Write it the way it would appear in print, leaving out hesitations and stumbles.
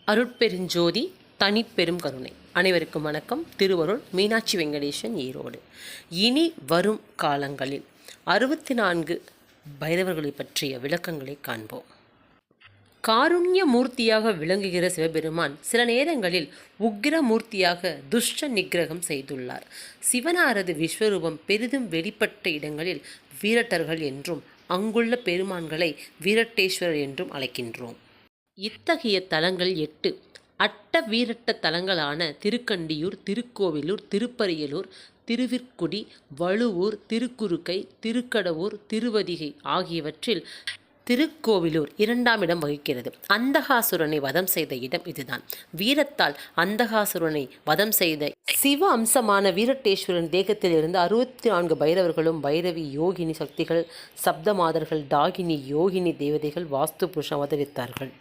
அருட்பெருஞ்சோதி தனிப்பெரும் கருணை. அனைவருக்கும் வணக்கம். திருவருள் மீனாட்சி வெங்கடேசன், ஈரோடு. இனி வரும் காலங்களில் 64 பைரவர்களை பற்றிய விளக்கங்களை காண்போம். காருண்ய மூர்த்தியாக விளங்குகிற சிவபெருமான் சில நேரங்களில் உக்கிரமூர்த்தியாக துஷ்ட நிகிரகம் செய்துள்ளார். சிவனாரது விஸ்வரூபம் பெரிதும் வெளிப்பட்ட இடங்களில் வீரட்டர்கள் என்றும் அங்குள்ள பெருமான்களை வீரட்டேஸ்வரர் என்றும் அழைக்கின்றோம். இத்தகைய தலங்கள் 8 அட்ட வீரட்ட தலங்களான திருக்கண்டியூர், திருக்கோவிலூர், திருப்பரியலூர், திருவிற்குடி, வழுவூர், திருக்குறுக்கை, திருக்கடவூர், திருவதிகை ஆகியவற்றில் திருக்கோவிலூர் 2ஆம் இடம் வகிக்கிறது. அந்தகாசுரனை வதம் செய்த இடம் இதுதான். வீரத்தால் அந்தகாசுரனை வதம் செய்த சிவ அம்சமான வீரட்டேஸ்வரன் தேகத்திலிருந்து 64 பைரவர்களும் பைரவி, யோகினி சக்திகள், சப்தமாதர்கள், டாகினி, யோகினி தேவதைகள், வாஸ்து புருஷன் அவதரித்தார்கள்.